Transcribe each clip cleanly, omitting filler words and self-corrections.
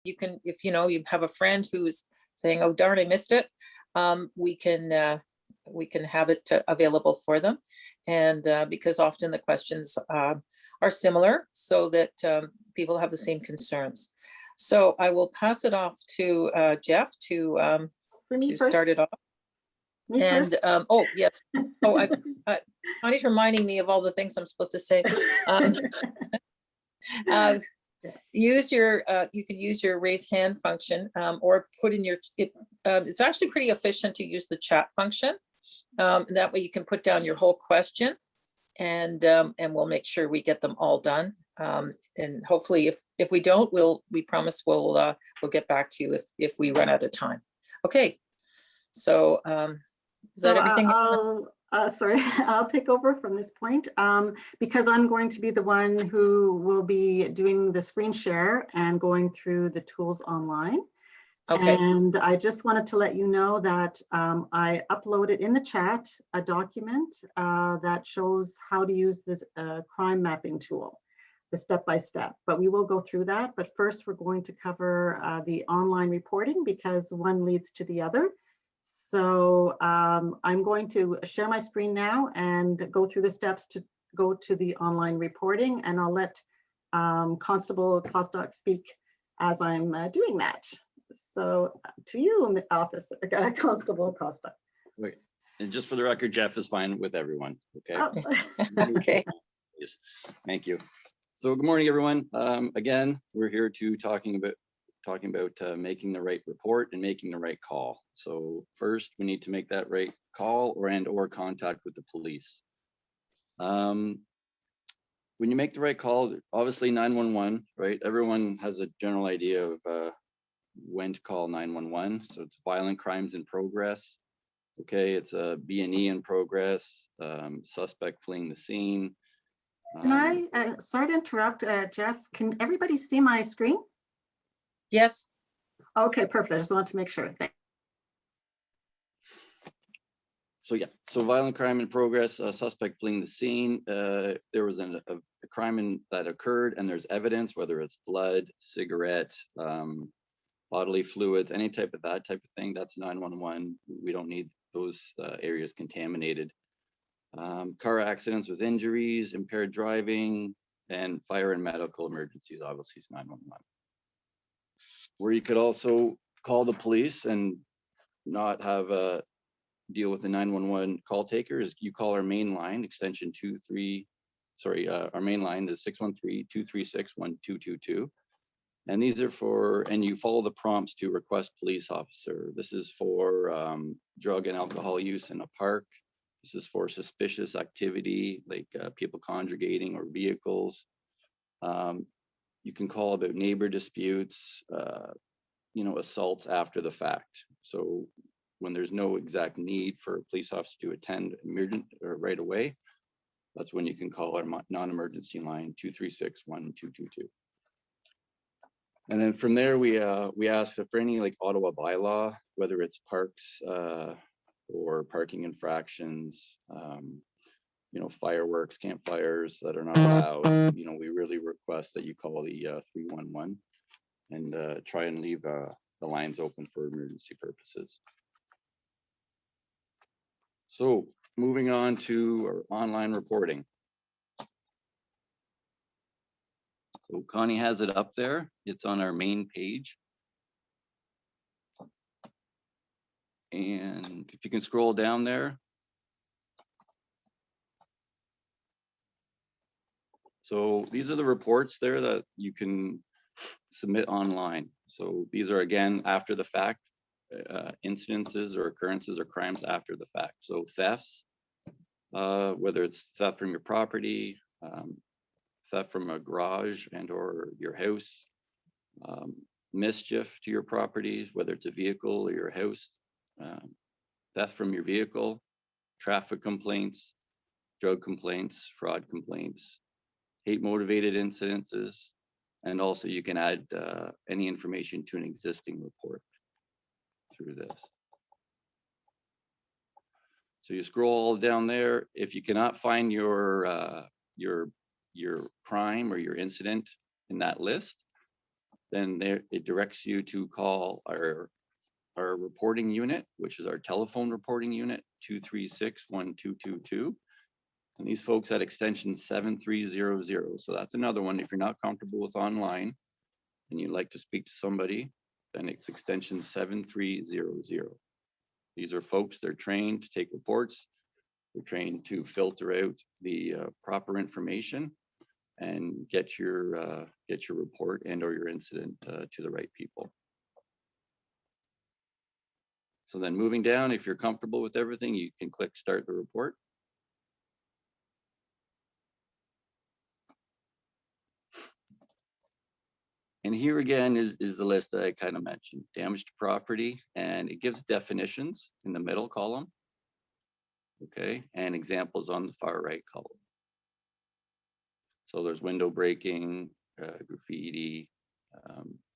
you can, if you know you have a friend who's saying, oh darn, I missed it, we can have it available for them. And because often the questions are similar, so that people have the same concerns. So I will pass it off to Jeff to start it off. And oh yes, oh, Connie's reminding me of all the things I'm supposed to say. Use your you can use your raise hand function, or put in your it's actually pretty efficient to use the chat function. That way you can put down your whole question, and we'll make sure we get them all done. And hopefully if we don't, we promise we'll get back to you if we run out of time. Okay, so is that everything? Sorry, I'll take over from this point, because I'm going to be the one who will be doing the screen share and going through the tools online. Okay. And I just wanted to let you know that I uploaded in the chat a document that shows how to use this crime mapping tool, the step-by-step, but we will go through that. But first we're going to cover the online reporting, because one leads to the other. So I'm going to share my screen now and go through the steps to go to the online reporting, and I'll let Constable Kostuch speak as I'm doing that. So to you, Officer Constable Kostuch. Wait, and just for the record, Jeff is fine with everyone. Okay. Oh. Okay. Yes. Thank you. So good morning, everyone. Again, we're here to talking about making the right report and making the right call. So first, we need to make that right call or contact with the police. When you make the right call, obviously 911, right? Everyone has a general idea of when to call 911. So it's violent crimes in progress. Okay, it's a B&E in progress, suspect fleeing the scene. Can I, sorry to interrupt, Jeff, can everybody see my screen? Yes. Okay, perfect. I just wanted to make sure. Thanks. So yeah, so violent crime in progress, suspect fleeing the scene. There was a crime that occurred, and there's evidence, whether it's blood, cigarette, bodily fluids, any type of that type of thing. That's 911. We don't need those areas contaminated. Car accidents with injuries, impaired driving, and fire and medical emergencies, obviously is 911. Where you could also call the police and not have a deal with the 911 call taker is you call our main line, extension 23, sorry, our main line is 613-236-1222. And these are for, and you follow the prompts to request police officer. This is for drug and alcohol use in a park. This is for suspicious activity, like people congregating or vehicles. You can call about neighbor disputes, assaults after the fact. So when there's no exact need for a police officer to attend emergent or right away, that's when you can call our non-emergency line 236-1222. And then from there, we ask for any like Ottawa bylaw, whether it's parks or parking infractions, fireworks, campfires that are not allowed. We really request that you call the 311 and try and leave the lines open for emergency purposes. So moving on to our online reporting. So Connie has it up there. It's on our main page. And if you can scroll down there. So these are the reports there that you can submit online. So these are, again, after the fact, incidences or occurrences or crimes after the fact. So thefts, whether it's theft from your property, theft from a garage and or your house, mischief to your properties, whether it's a vehicle or your house, theft from your vehicle, traffic complaints, drug complaints, fraud complaints, hate motivated incidences, and also you can add any information to an existing report through this. So you scroll down there. If you cannot find your crime or your incident in that list, then there it directs you to call our reporting unit, which is our telephone reporting unit, 236-1222. And these folks at extension 7300. So that's another one. If you're not comfortable with online and you'd like to speak to somebody, then it's extension 7300. These are folks, they're trained to take reports. They're trained to filter out the proper information and get your report and or your incident to the right people. So then moving down, if you're comfortable with everything, you can click start the report. And here again is the list that I kind of mentioned, damage to property, and it gives definitions in the middle column. Okay, and examples on the far right column. So there's window breaking, graffiti,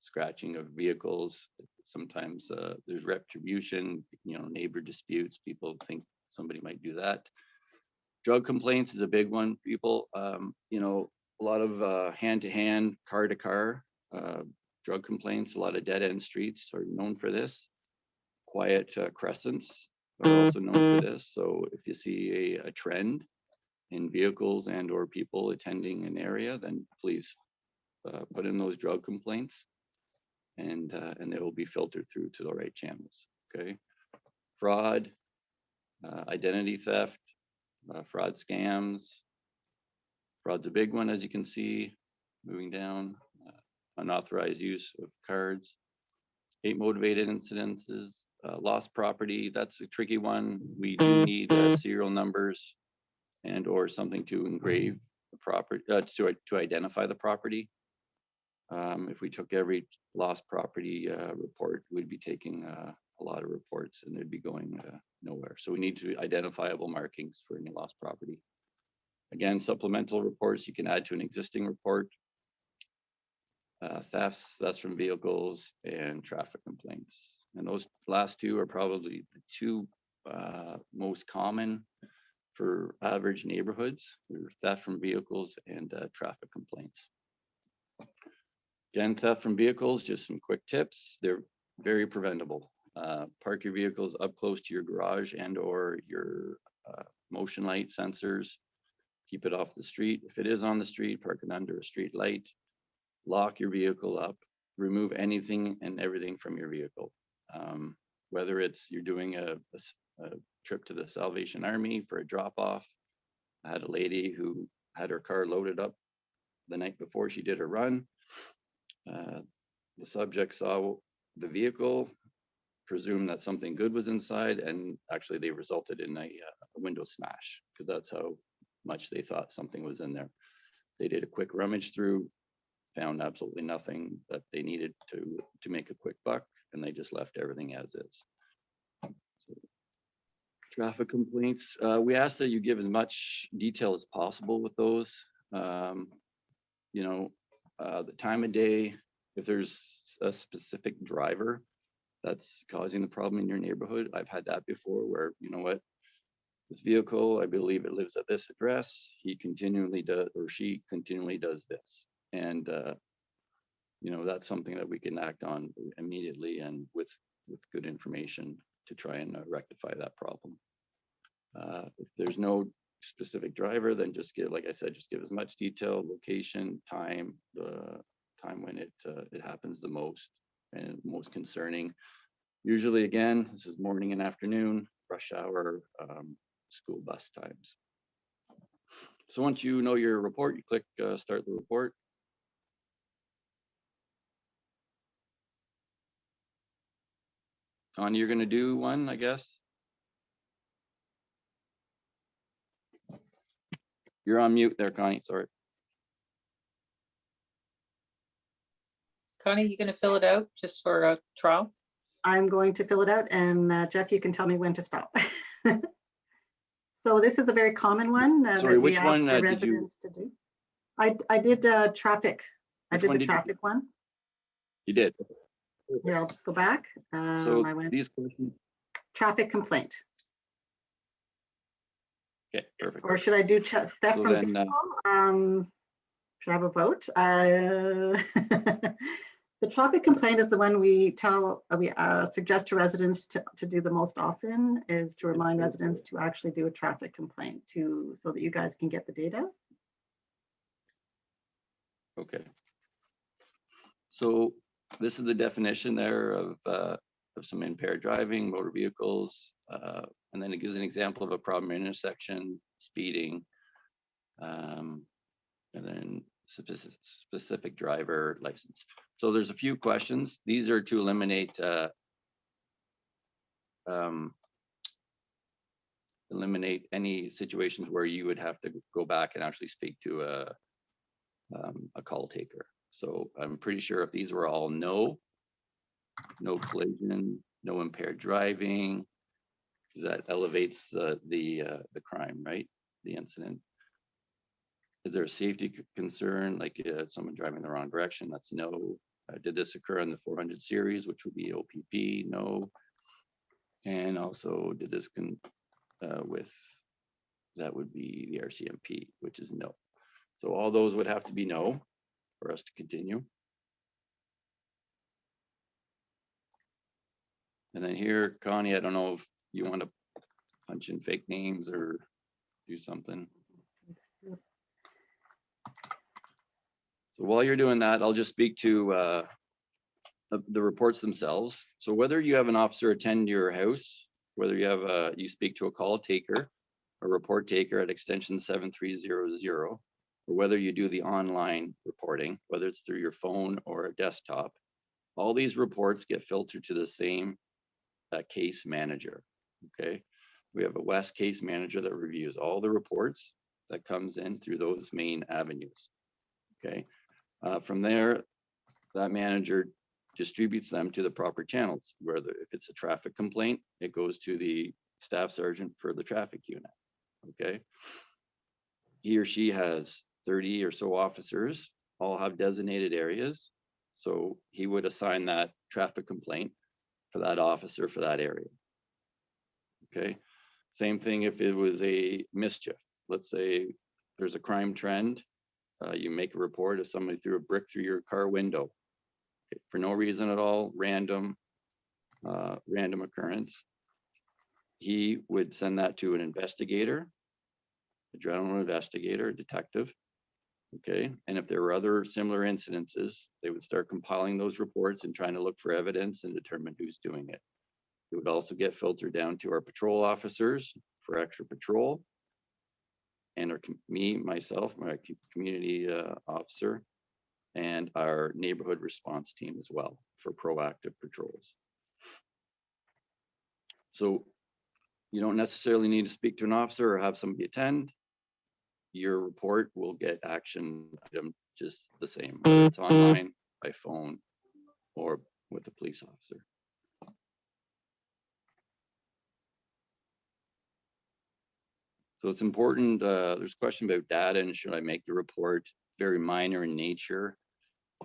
scratching of vehicles. Sometimes there's retribution, neighbor disputes. People think somebody might do that. Drug complaints is a big one. People, a lot of hand-to-hand, car-to-car drug complaints. A lot of dead-end streets are known for this. Quiet crescents are also known for this. So if you see a trend in vehicles and or people attending an area, then please put in those drug complaints, and they will be filtered through to the right channels. Okay, fraud, identity theft, fraud scams. Fraud's a big one, as you can see. Moving down, unauthorized use of cards, hate motivated incidences, lost property. That's a tricky one. We do need serial numbers and or something to engrave the property, to identify the property. If we took every lost property report, we'd be taking a lot of reports and they'd be going nowhere. So we need to identifiable markings for any lost property. Again, supplemental reports you can add to an existing report. Thefts, that's from vehicles, and traffic complaints. And those last two are probably the two most common for average neighborhoods. Theft from vehicles and traffic complaints. Again, theft from vehicles, just some quick tips. They're very preventable. Park your vehicles up close to your garage and or your motion light sensors. Keep it off the street. If it is on the street, park it under a street light. Lock your vehicle up. Remove anything and everything from your vehicle. Whether it's you're doing a trip to the Salvation Army for a drop-off. I had a lady who had her car loaded up the night before she did her run. The subject saw the vehicle, presumed that something good was inside, and actually they resulted in a window smash, because that's how much they thought something was in there. They did a quick rummage through, found absolutely nothing that they needed to make a quick buck, and they just left everything as is. So, traffic complaints, we ask that you give as much detail as possible with those. The time of day, if there's a specific driver that's causing the problem in your neighborhood. I've had that before where, this vehicle, I believe it lives at this address. He continually does, or she continually does this. And, that's something that we can act on immediately and with good information to try and rectify that problem. If there's no specific driver, then just give, like I said, just give as much detail, location, time, the time when it happens the most and most concerning. Usually, again, this is morning and afternoon, rush hour, school bus times. So once you know your report, you click start the report. Connie, you're going to do one, I guess. You're on mute there, Connie, sorry. Connie, you going to fill it out just for a trial? I'm going to fill it out, and Jeff, you can tell me when to stop. So this is a very common one Sorry, that we which ask one the did you? residents to do. I did traffic. I did the traffic one. You did. Here, I'll just go back. So I went these questions. traffic complaint. Okay, perfect. Or should I do theft So from then, vehicle? Should I have a vote? The traffic complaint is the one we suggest to residents to do the most often, is to remind residents to actually do a traffic complaint so that you guys can get the data. Okay. So this is the definition there of some impaired driving, motor vehicles, and then it gives an example of a problem intersection, speeding, and then specific driver license. So there's a few questions. These are to eliminate any situations where you would have to go back and actually speak to a call taker. So I'm pretty sure if these were all no collision, no impaired driving, because that elevates the crime, right? The incident. Is there a safety concern, like someone driving the wrong direction? That's no. Did this occur on the 400 series, which would be OPP? No. And also, did this that would be the RCMP, which is no. So all those would have to be no for us to continue. And then here, Connie, I don't know if you want to punch in fake names or do something. So while you're doing that, I'll just speak to the reports themselves. So whether you have an officer attend your house, whether you speak to a call taker, a report taker at extension 7300, or whether you do the online reporting, whether it's through your phone or a desktop, all these reports get filtered to the same case manager. Okay, we have a West case manager that reviews all the reports that comes in through those main avenues. Okay, from there, that manager distributes them to the proper channels. Whether if it's a traffic complaint, it goes to the staff sergeant for the traffic unit. Okay, he or she has 30 or so officers, all have designated areas. So he would assign that traffic complaint for that officer for that area. Okay, same thing if it was a mischief. Let's say there's a crime trend. You make a report if somebody threw a brick through your car window. Okay, for no reason at all, random occurrence. He would send that to an investigator, a general investigator, a detective. Okay, and if there were other similar incidences, they would start compiling those reports and trying to look for evidence and determine who's doing it. It would also get filtered down to our patrol officers for extra patrol, and myself, my community officer, and our neighborhood response team as well for proactive patrols. So you don't necessarily need to speak to an officer or have somebody attend. Your report will get action item just the same, whether it's online, by phone, or with a police officer. So it's important, there's a question about data and should I make the report very minor in nature.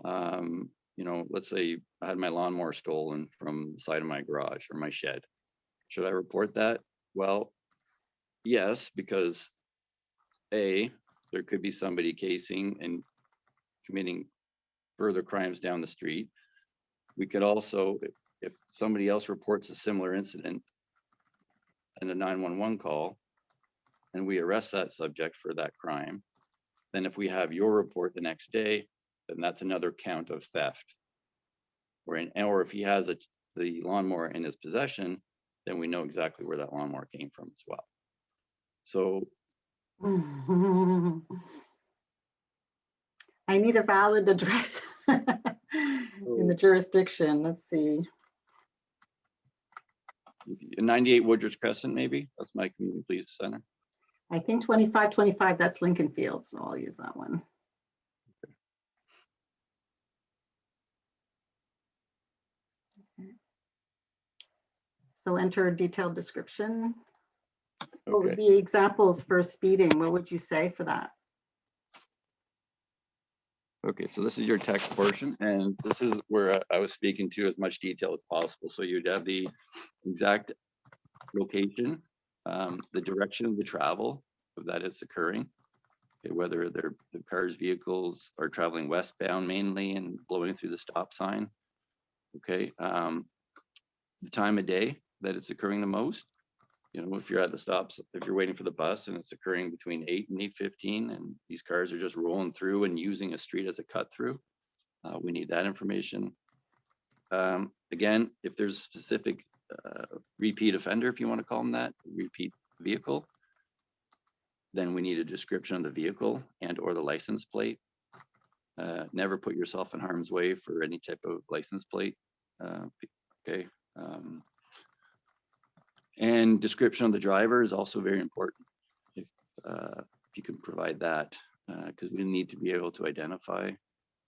You know, let's say I had my lawnmower stolen from the side of my garage or my shed. Should I report that? Well, yes, because A, there could be somebody casing and committing further crimes down the street. We could also, if somebody else reports a similar incident in a 911 call, and we arrest that subject for that crime, then if we have your report the next day, then that's another count of theft. Or if he has the lawnmower in his possession, then we know exactly where that lawnmower came from as well. So I need a valid address in the jurisdiction. Let's see. 98 Woodridge Crescent, maybe. That's my community police center. I think 2525, that's Lincoln Field, so I'll use that one. Okay. So enter a detailed description. Okay. What would be examples for speeding? What would you say for that? Okay, so this is your text portion, and this is where I was speaking to as much detail as possible. So you'd have the exact location, the direction of the travel that is occurring, okay, whether the cars, vehicles are traveling westbound mainly and blowing through the stop sign. Okay, the time of day that it's occurring the most. You know, if you're at the stops, if you're waiting for the bus and it's occurring between 8 and 8:15, and these cars are just rolling through and using a street as a cut through, we need that information. Again, if there's specific repeat offender, if you want to call them that, repeat vehicle, then we need a description of the vehicle and or the license plate. Never put yourself in harm's way for any type of license plate. Okay. And description of the driver is also very important. If you can provide that, because we need to be able to identify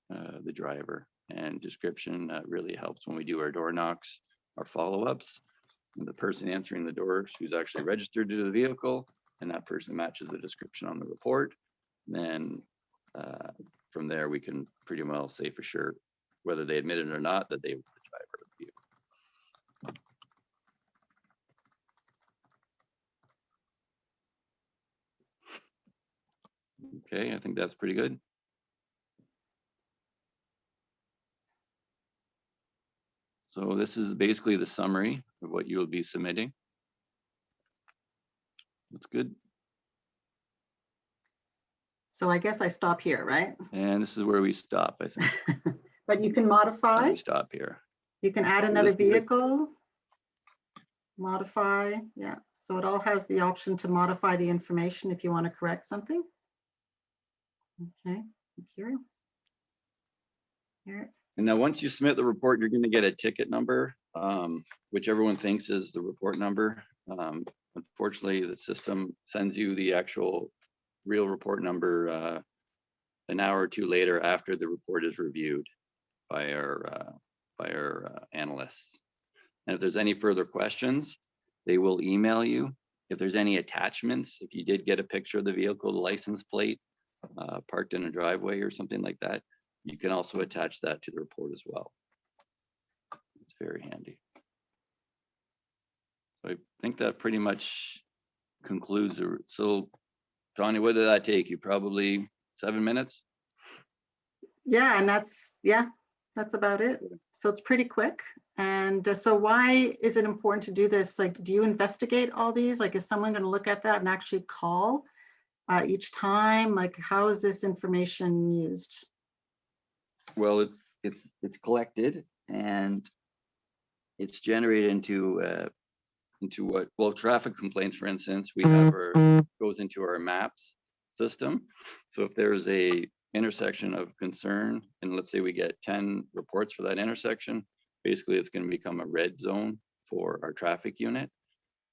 the driver, and description really helps when we do our door knocks, our follow-ups, and the person answering the door who's actually registered to the vehicle, and that person matches the description on the report. Then from there, we can pretty well say for sure, whether they admit it or not, that they were the driver of the vehicle. Okay, I think that's pretty good. So this is basically the summary of what you'll be submitting. That's good. So I guess I stop here, right? And this is where we stop, I think. But you can modify, We stop here. you can add So another this is it. vehicle, modify, yeah. So it all has the option to modify the information if you want to correct something. Okay, thank you. Here. And now once you submit the report, you're going to get a ticket number, which everyone thinks is the report number. Unfortunately, the system sends you the actual real report number an hour or two later after the report is reviewed by our analysts. And if there's any further questions, they will email you. If there's any attachments, if you did get a picture of the vehicle, the license plate, parked in a driveway or something like that, you can also attach that to the report as well. It's very handy. So I think that pretty much concludes. So Tanya, what did that take you? Probably 7 minutes? Yeah, and that's about it. So it's pretty quick. And so why is it important to do this? Like, do you investigate all these? Like, is someone going to look at that and actually call each time? Like, how is this information used? Well, it's collected and it's generated into what, well, traffic complaints, for instance, we have goes into our maps system. So if there's a intersection of concern, and let's say we get 10 reports for that intersection, basically it's going to become a red zone for our traffic unit.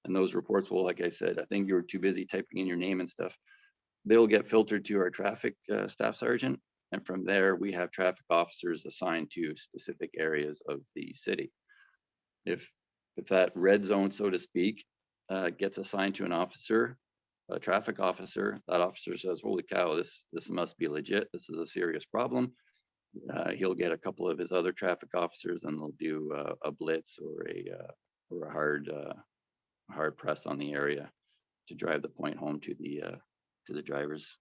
And those reports will, like I said, I think you were too busy typing in your name and stuff. They'll get filtered to our traffic staff sergeant. And from there, we have traffic officers assigned to specific areas of the city. If that red zone, so to speak, gets assigned to an officer, a traffic officer, that officer says, holy cow, this must be legit. This is a serious problem. He'll get a couple of his other traffic officers and they'll do a blitz or a hard press on the area to drive the point home to the drivers.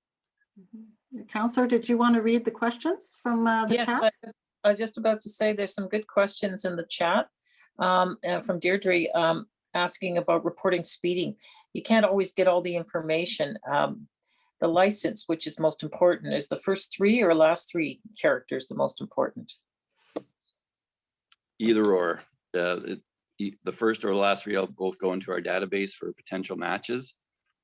Councillor, did you want to read the questions from the chat? Yes, I was just about to say there's some good questions in the chat from Deirdre asking about reporting speeding. You can't always get all the information. The license, which is most important, is the first 3 or last 3 characters the most important? Either or. The first or last 3 will both go into our database for potential matches.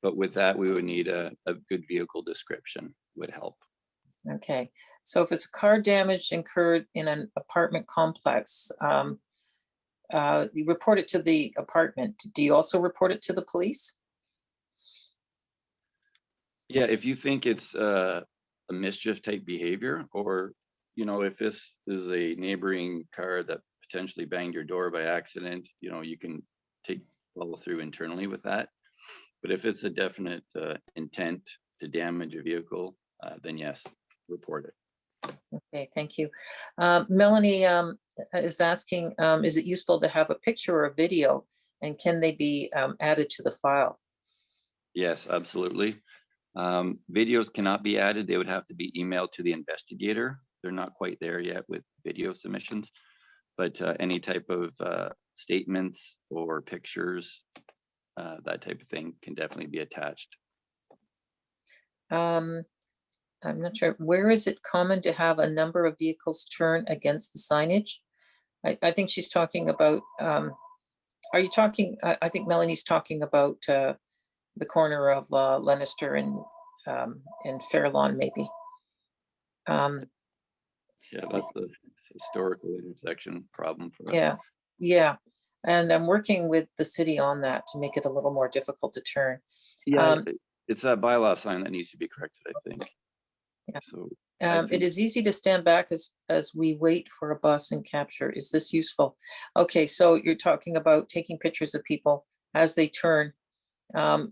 But with that, we would need a good vehicle description would help. Okay, so if it's a car damage incurred in an apartment complex, you report it to the apartment. Do you also report it to the police? Yeah, if you think it's a mischief type behavior, or, you know, if this is a neighboring car that potentially banged your door by accident, you know, you can follow through internally with that. But if it's a definite intent to damage a vehicle, then yes, report it. Okay, thank you. Melanie is asking, is it useful to have a picture or a video, and can they be added to the file? Yes, absolutely. Videos cannot be added. They would have to be emailed to the investigator. They're not quite there yet with video submissions, but any type of statements or pictures, that type of thing can definitely be attached. I'm not sure, where is it common to have a number of vehicles turn against the signage? I think she's talking about, are you talking, I think Melanie's talking about the corner of Leicester and Fairlawn, maybe. Yeah, that's the historical intersection problem for us. Yeah, yeah. And I'm working with the city on that to make it a little more difficult to turn. Yeah, it's that bylaw sign that needs to be corrected, I think. Yeah. So It is easy to stand back as we wait for a bus and capture. Is this useful? Okay, so you're talking about taking pictures of people as they turn,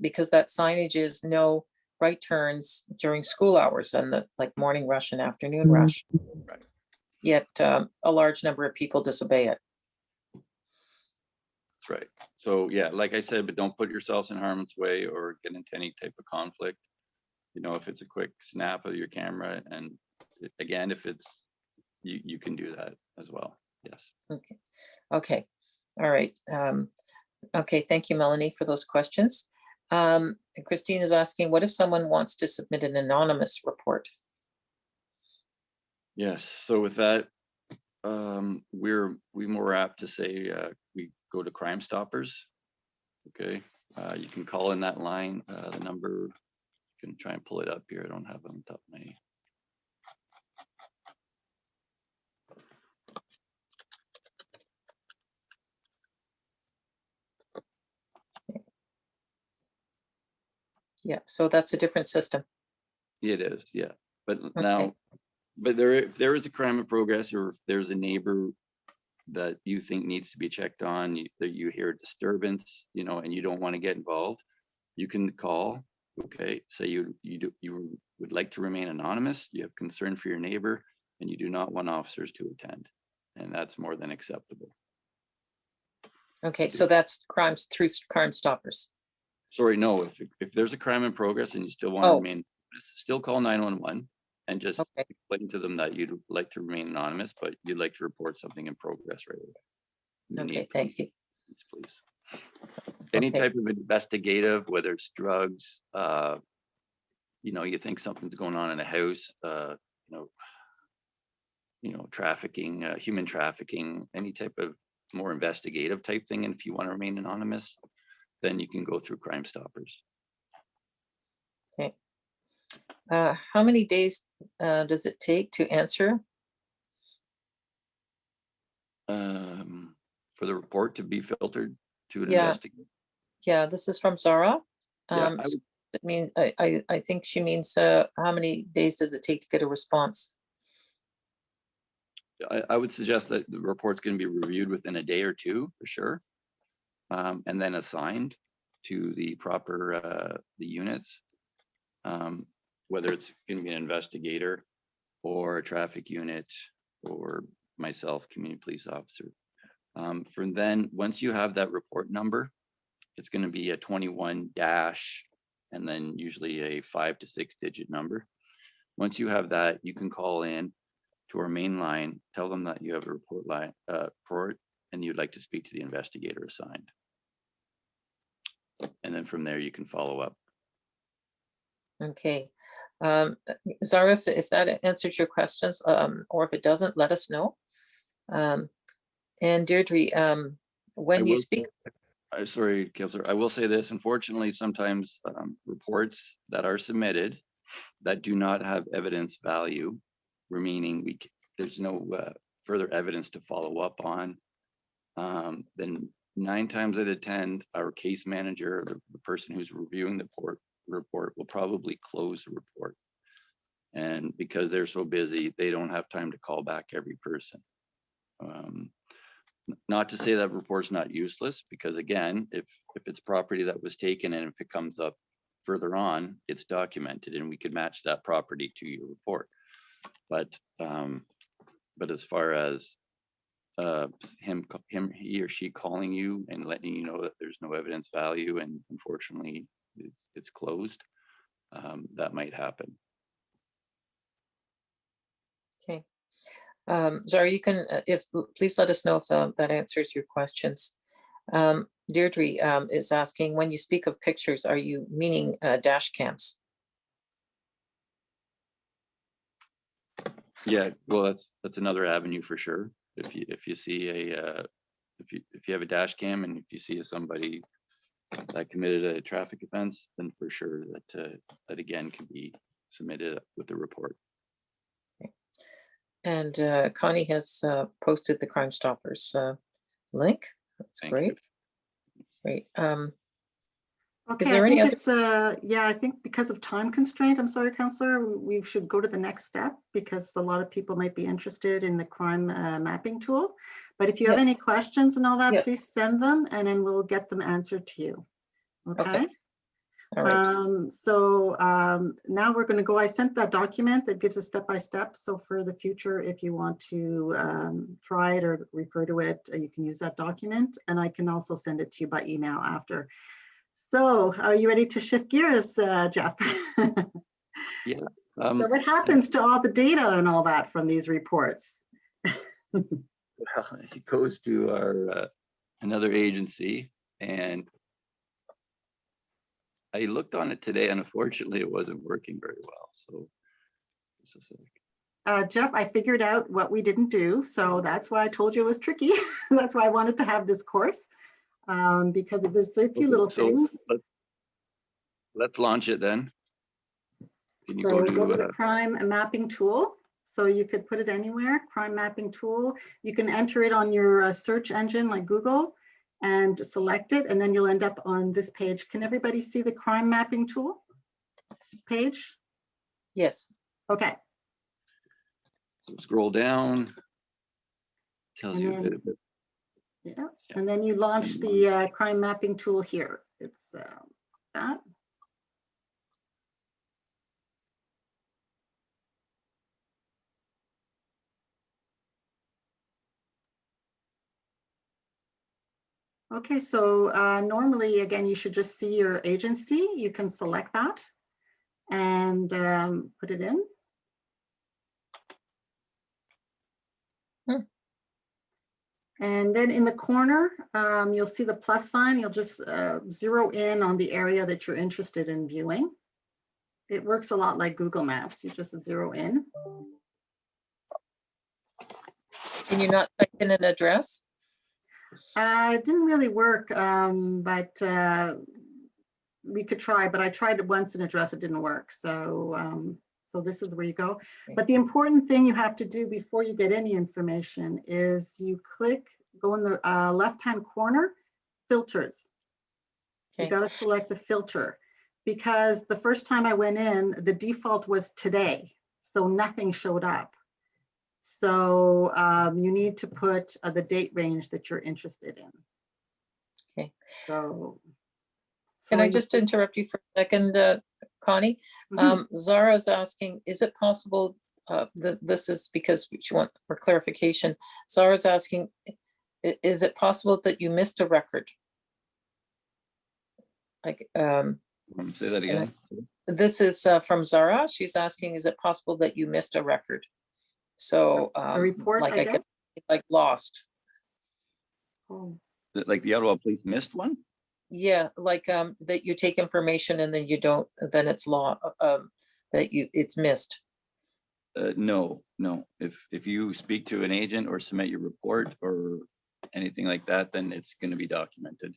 because that signage is no right turns during school hours and the like morning rush and afternoon rush. Right. Yet a large number of people disobey it. That's right. So yeah, like I said, but don't put yourselves in harm's way or get into any type of conflict. You know, if it's a quick snap of your camera, and again, if it's, you can do that as well. Yes. Okay. Okay. All right. Okay. Thank you, Melanie, for those questions. And Christine is asking, what if someone wants to submit an anonymous report? Yes. So with that, we're more apt to say we go to Crime Stoppers. Okay. You can call in that line. The number, you can try and pull it up here. I don't have it on top of my. Yeah. So that's a different system. It is, yeah. But Okay. now, but if there is a crime in progress, or if there's a neighbor that you think needs to be checked on, that you hear a disturbance, you know, and you don't want to get involved, you can call. Okay, say you would like to remain anonymous, you have concern for your neighbor, and you do not want officers to attend, and that's more than acceptable. Okay. So that's crimes through Crime Stoppers. Sorry, no, if there's a crime in progress and you still want to Oh. remain anonymous, still call 911 and just Okay. explain to them that you'd like to remain anonymous, but you'd like to report something in progress right away. You Okay. need Thank you. please. Any Okay. type of investigative, whether it's drugs, you know, you think something's going on in a house, you know, trafficking, human trafficking, any type of more investigative type thing. And if you want to remain anonymous, then you can go through Crime Stoppers. Okay. How many days does it take to answer? For the report to be filtered to an Yeah. investigator. Yeah, this is from Zara. Yeah, So I mean, I think she means how many days does it take to get a response? I would suggest that the report's going to be reviewed within a day or two for sure, and then assigned to the proper the units, whether it's going to be an investigator or a traffic unit or myself, community police officer. From then, once you have that report number, it's going to be a 21 dash and then usually a 5 to 6 digit number. Once you have that, you can call in to our main line, tell them that you have a report and you'd like to speak to the investigator assigned. And then from there, you can follow up. Okay. Zara, if that answers your questions, or if it doesn't, let us know. And Deirdre, when you speak. Sorry, Councillor, I will say this. Unfortunately, sometimes reports that are submitted that do not have evidence value, meaning there's no further evidence to follow up on, then 9 times out of 10, our case manager, the person who's reviewing the report will probably close the report. And because they're so busy, they don't have time to call back every person. Not to say that report's not useless, because again, if it's property that was taken and if it comes up further on, it's documented and we could match that property to your report. But as far as he or she calling you and letting you know that there's no evidence value and unfortunately it's closed, that might happen. Okay. Zara, you can, please let us know if that answers your questions. Deirdre is asking, when you speak of pictures, are you meaning dash cams? Yeah, well, that's another avenue for sure. If you see if you have a dash cam and if you see somebody that committed a traffic offense, then for sure that again can be submitted with the report. And Connie has posted the Crime Stoppers link. That's great. Great. Okay, Is there any other? yeah, I think because of time constraint, I'm sorry, Councillor, we should go to the next step because a lot of people might be interested in the crime mapping tool. But if you have any questions and all that, please send them and then we'll get them answered to you. Okay. All right. Now we're going to go. I sent that document that gives a step-by-step. So for the future, if you want to try it or refer to it, you can use that document, and I can also send it to you by email after. So are you ready to shift gears, Jeff? Yeah. So what happens to all the data and all that from these reports? Well, it goes to our another agency, and I looked on it today, and unfortunately, it wasn't working very well. So, just a sec. Jeff, I figured out what we didn't do, so that's why I told you it was tricky. That's why I wanted to have this course, because there's a few little things. Let's launch it then. Can you go to the crime mapping tool. So you could put it anywhere, crime mapping tool. You can enter it on your search engine like Google and select it, and then you'll end up on this page. Can everybody see the crime mapping tool page? Yes. Okay. So scroll down, tells you a bit of it. Yeah, and then you launch the crime mapping tool here. It's that. Okay, so normally, again, you should just see your agency. You can select that and put it in. And then in the corner, you'll see the plus sign. You'll just zero in on the area that you're interested in viewing. It works a lot like Google Maps. You just zero in. Can you not type in an address? It didn't really work, but we could try. But I tried it once and address, it didn't work. So, so this is where you go. But the important thing you have to do before you get any information is you go in the left-hand corner, filters. Okay. You got to select the filter because the first time I went in, the default was today, so nothing showed up. So you need to put the date range that you're interested in. Okay. So can I just interrupt you for a second, Connie? Zara's asking, is it possible, this is because she wants for clarification. Zara's asking, is it possible that you missed a record? Like, say that again. This is from Zara. She's asking, is it possible that you missed a record? So a report, like I guess, like lost. Oh. Like the Ottawa Police missed one? Yeah, like that you take information and then you don't, then it's it's missed. No. If you speak to an agent or submit your report or anything like that, then it's going to be documented.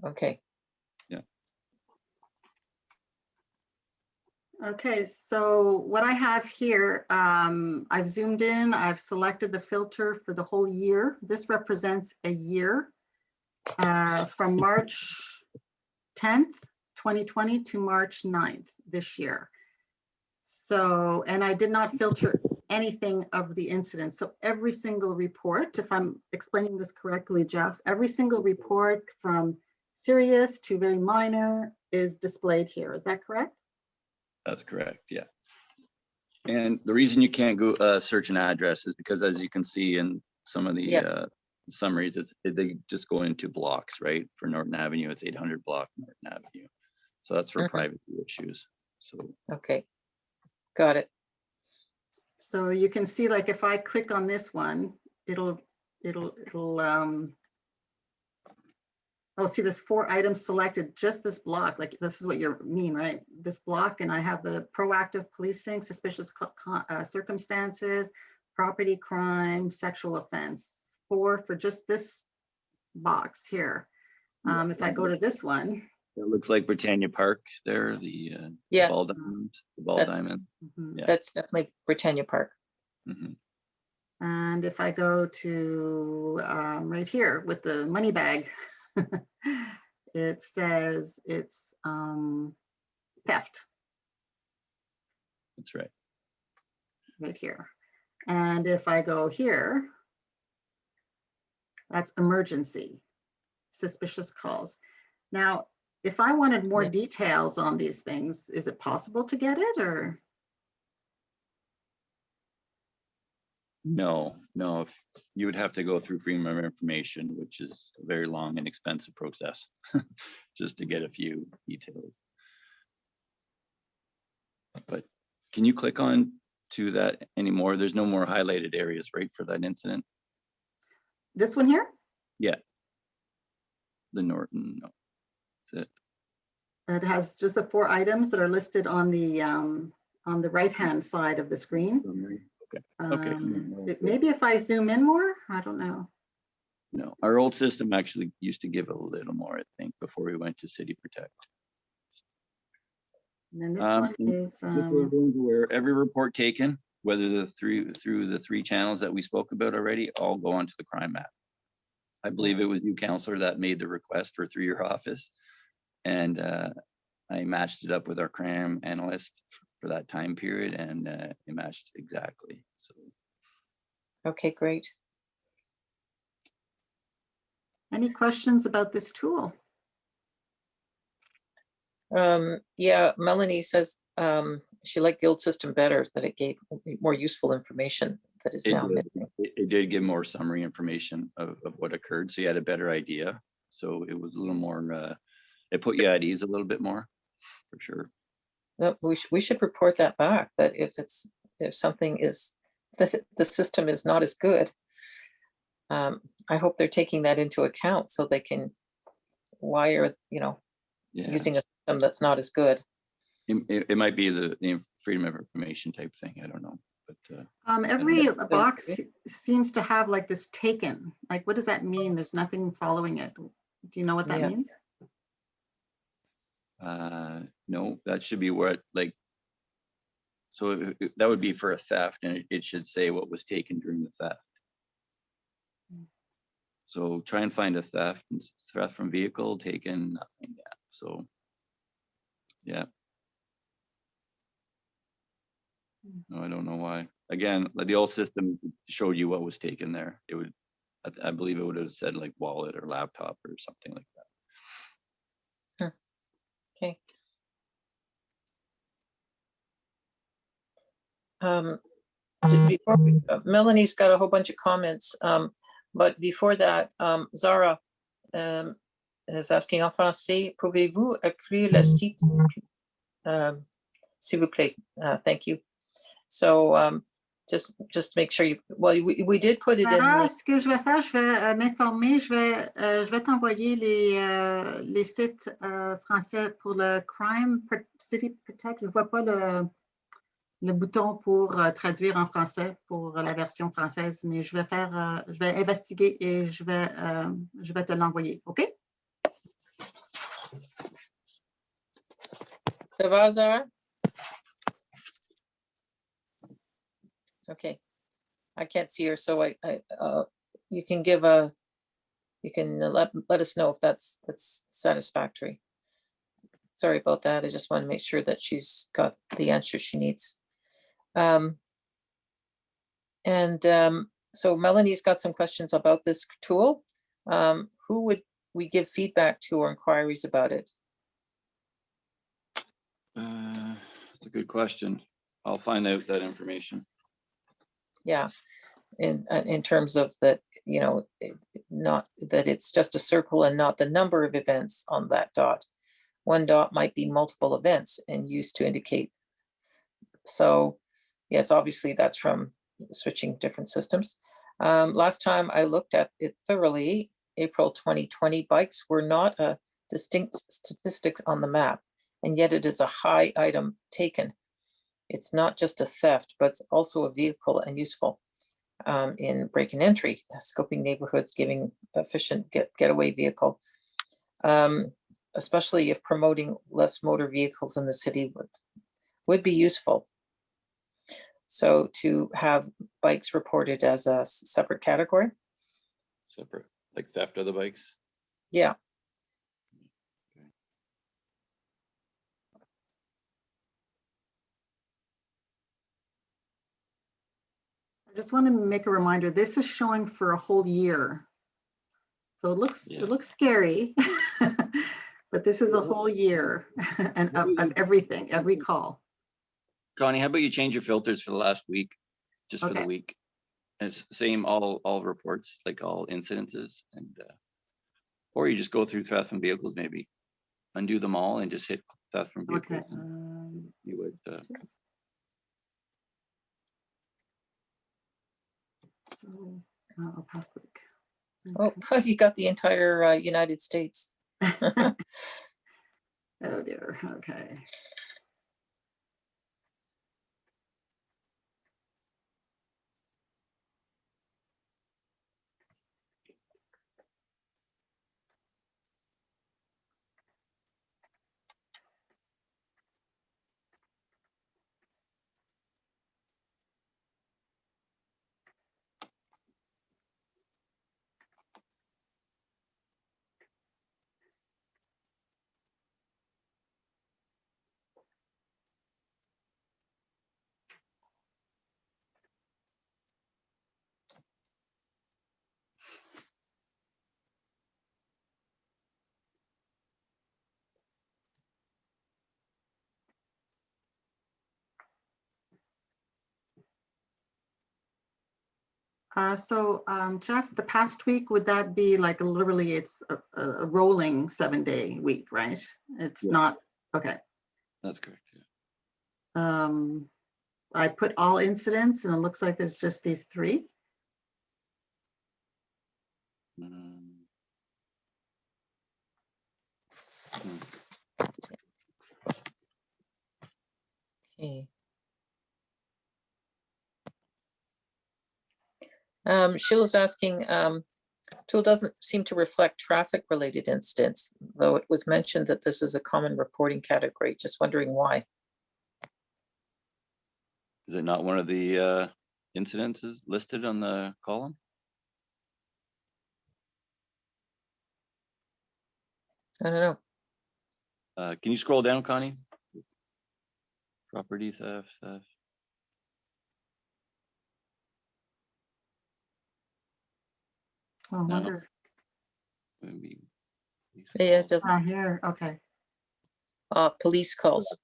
Okay. Yeah. Okay, so what I have here, I've zoomed in, I've selected the filter for the whole year. This represents a year from March 10th, 2020 to March 9th this year. So, and I did not filter anything of the incidents. So every single report, if I'm explaining this correctly, Jeff, every single report from serious to very minor is displayed here. Is that correct? That's correct, yeah. And the reason you can't go search an address is because, as you can see in some of the summaries, they just go into blocks, right? For Norton Avenue, it's 800 block Norton Avenue. So that's for Mhm. privacy issues. So Okay, got it. So you can see, like, if I click on this one, it'll, oh, see, there's 4 items selected, just this block. Like, this is what you mean, right? This block, and I have the proactive policing, suspicious circumstances, property crime, sexual offense. 4 for just this box here. If I go to this one, it looks like Britannia Park there, the Yes. ball diamond, the ball That's- diamond. mhm. Yeah. That's definitely Britannia Park. Mhm. And if I go to right here with the money bag, it says it's theft That's right. right here. And if I go here, that's emergency, suspicious calls. Now, if I wanted more Yeah. details on these things, is it possible to get it, or? No, you would have to go through Freedom of Information, which is a very long and expensive process just to get a few details. But can you click on to that anymore? There's no more highlighted areas, right, for that incident? This one here? The Norton, no, that's it. It has just the 4 items that are listed on the right-hand side of the screen. Okay. Okay. Maybe if I zoom in more, I don't know. No, our old system actually used to give a little more, I think, before we went to City Protect. And then this Um, one is, Just so everyone's aware, every report taken, whether through the 3 channels that we spoke about already, all go onto the crime map. I believe it was you, Councillor, that made the request for through your office, and I matched it up with our crime analyst for that time period, and it matched exactly. So Okay, great. any questions about this tool? Yeah, Melanie says she liked the old system better, that it gave more useful information that is now missing. it did give more summary information of what occurred, so you had a better idea. So it was a little more, it put you at ease a little bit more, for sure. No, we should report that back, that if something is, the system is not as good, I hope they're taking that into account so they can wire, Yeah, using a system that's not as good. it might be the Freedom of Information type thing. I don't know, but Every Yeah. box seems to have like this taken. Like, what does that mean? There's nothing following it. Do you know what that Yeah. means? no, that should be what, like, so that would be for a theft, and it should say what was taken during the theft. So try and find a theft from vehicle taken, nothing yet. So yeah. No, I don't know why. Again, like the old system showed you what was taken there. It would, I believe it would have said like wallet or laptop or something like that. Okay. Before Melanie's got a whole bunch of comments, but before that, Zara is asking en français, pouvez-vous écrire le site, s'il vous plaît? Thank you. So just make sure you, well, we did put it in Sarah, the, ce que je vais faire, je vais m'informer, je vais t'envoyer les sites français pour le Crime City Protect. Je ne vois pas le bouton pour traduire en français pour la version française, mais je vais investiguer et je vais te l'envoyer. OK? ça va, Zara? Okay. I can't see her, so you can let us know if that's satisfactory. Sorry about that. I just want to make sure that she's got the answer she needs. So Melanie's got some questions about this tool. Who would we give feedback to or inquiries about it? That's a good question. I'll find out that information. Yeah, in terms of that, not that it's just a circle and not the number of events on that dot. one dot might be multiple events and used to indicate. So yes, obviously that's from switching different systems. Last time I looked at it thoroughly, April 2020, bikes were not a distinct statistic on the map, and yet it is a high item taken. It's not just a theft, but it's also a vehicle and useful in break and entry, scoping neighborhoods, giving efficient getaway vehicle, especially if promoting less motor vehicles in the city would be useful. So to have bikes reported as a separate category. Separate, like theft of the bikes? Yeah. I just want to make a reminder, this is showing for a whole year. So it looks scary, but this is a whole year and of everything, every call. Connie, how about you change your filters for the last week, just for the Okay. week? And it's same all reports, like all incidences, and or you just go through theft from vehicles, maybe undo them all and just hit theft from vehicles. Okay. And you would. So, past week. Oh, you got the entire United States. Oh dear. Okay. Jeff, the past week, would that be like literally it's a rolling 7-day week, right? It's not, okay. That's correct. Yeah. I put all incidents and it looks like there's just these 3. Okay. Sheila's asking, tool doesn't seem to reflect traffic related incidents, though it was mentioned that this is a common reporting category. Just wondering why. Is it not one of the incidences listed on the column? I don't know. Can you scroll down, Connie? Property theft. Oh, I wonder. Maybe. Yeah, it doesn't. Here, okay. Police calls.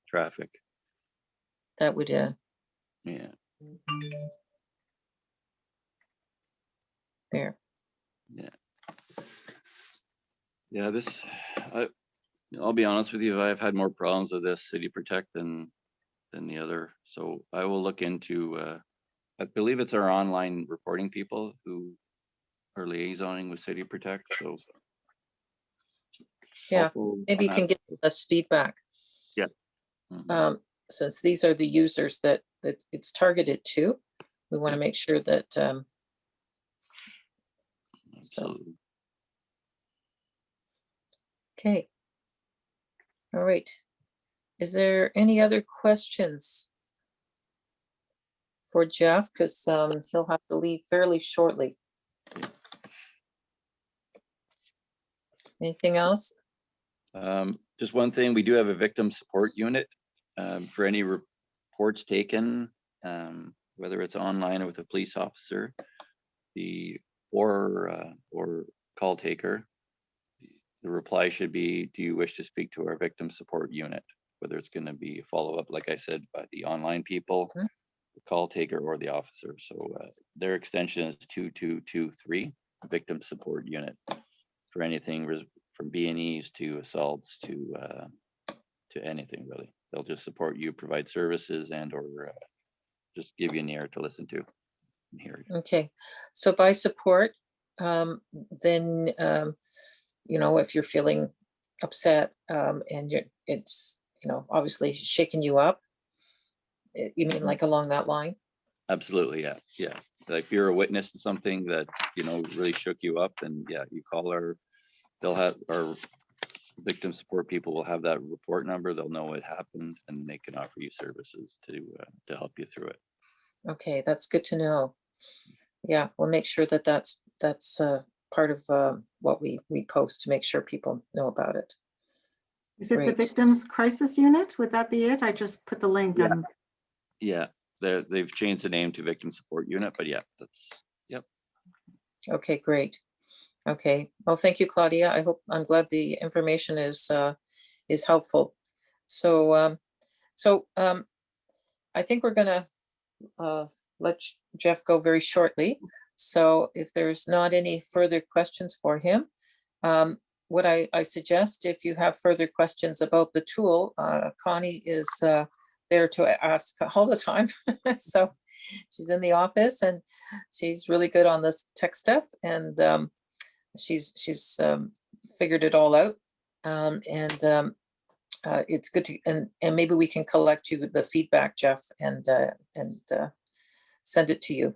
Traffic. That would, Yeah. there. Yeah. Yeah, I'll be honest with you, I've had more problems with this City Protect than the other. So I will look into, I believe it's our online reporting people who are liaisoning with City Protect. So Yeah, maybe you can get us feedback. Yeah. Since these are the users that it's targeted to, we want to make sure that Absolutely. Okay. All right. Is there any other questions for Jeff? Because he'll have to leave fairly shortly. Anything else? Just one thing, we do have a victim support unit for any reports taken, whether it's online or with a police officer, or call taker. The reply should be, do you wish to speak to our victim support unit? Whether it's going to be a follow-up, like I said, by the online people, the call taker, or the officer. So their extension is 2223, victim support unit, for anything from B&Es to assaults to anything really. They'll just support you, provide services, and or just give you an ear to listen to and hear. Okay, so by support, then you know, if you're feeling upset and it's obviously shaking you up, you mean like along that line? Absolutely, yeah, yeah. Like if you're a witness to something that really shook you up, then yeah, you call they'll have our victim support people will have that report number. They'll know what happened, and they can offer you services to help you through it. Okay, that's good to know. Yeah, we'll make sure that that's part of what we post to make sure people know about it. Is it the Great. Victims Crisis Unit? Would that be it? I just put the link Yeah. on. Yeah, they've changed the name to Victim Support Unit, but yeah, yep. Okay, great. Okay, well, thank you, Claudia. I'm glad the information is helpful. So I think we're gonna let Jeff go very shortly. So if there's not any further questions for him, what I suggest, if you have further questions about the tool, Connie is there to ask all the time. So she's in the office and she's really good on this tech stuff, and she's figured it all out. It's good to, and maybe we can collect you the feedback, Jeff, and send it to you,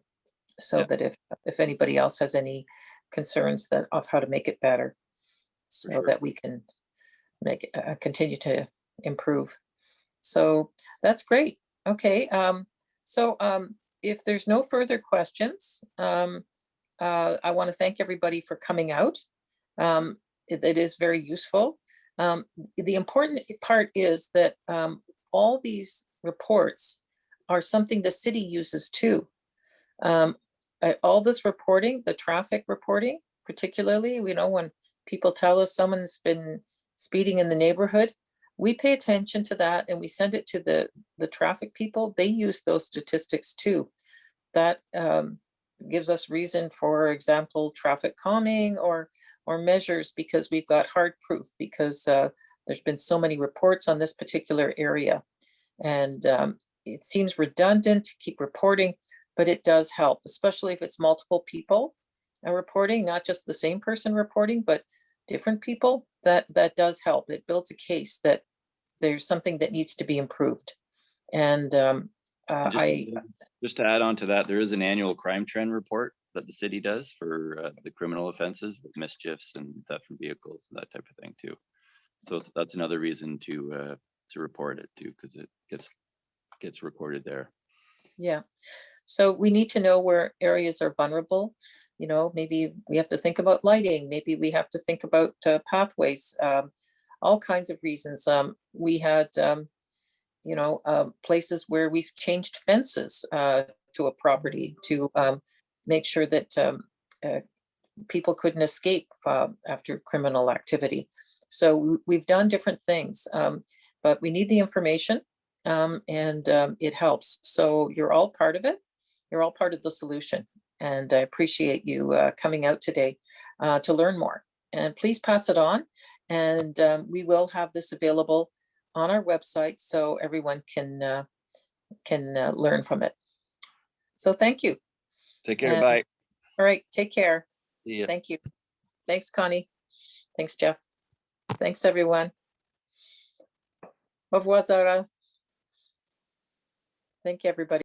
so Yeah. that if anybody else has any concerns of how to make it better, so sure. that we can make continue to improve. So that's great. Okay. If there's no further questions, I want to thank everybody for coming out. It is very useful. The important part is that all these reports are something the city uses too. All this reporting, the traffic reporting, particularly, when people tell us someone's been speeding in the neighborhood, we pay attention to that and we send it to the traffic people. They use those statistics too. That gives us reason, for example, traffic calming or measures, because we've got hard proof, because there's been so many reports on this particular area. And it seems redundant to keep reporting, but it does help, especially if it's multiple people reporting, not just the same person reporting, but different people. That does help. It builds a case that there's something that needs to be improved. And just to add on to that, there is an annual crime trend report that the city does for the criminal offenses with mischiefs and theft from vehicles, that type of thing too. So that's another reason to report it too, because it gets recorded there. Yeah. So we need to know where areas are vulnerable. Maybe we have to think about lighting. Maybe we have to think about pathways, all kinds of reasons. We had, places where we've changed fences to a property to make sure that people couldn't escape after criminal activity. So we've done different things, but we need the information, and it helps. So you're all part of it. You're all part of the solution. And I appreciate you coming out today to learn more. And please pass it on. And we will have this available on our website so everyone can learn from it. So thank you. Take care. Bye. All right. Take care. See ya. Thank you. Thanks, Connie. Thanks, Jeff. Thanks, everyone. Au revoir, Zara. Thank you, everybody.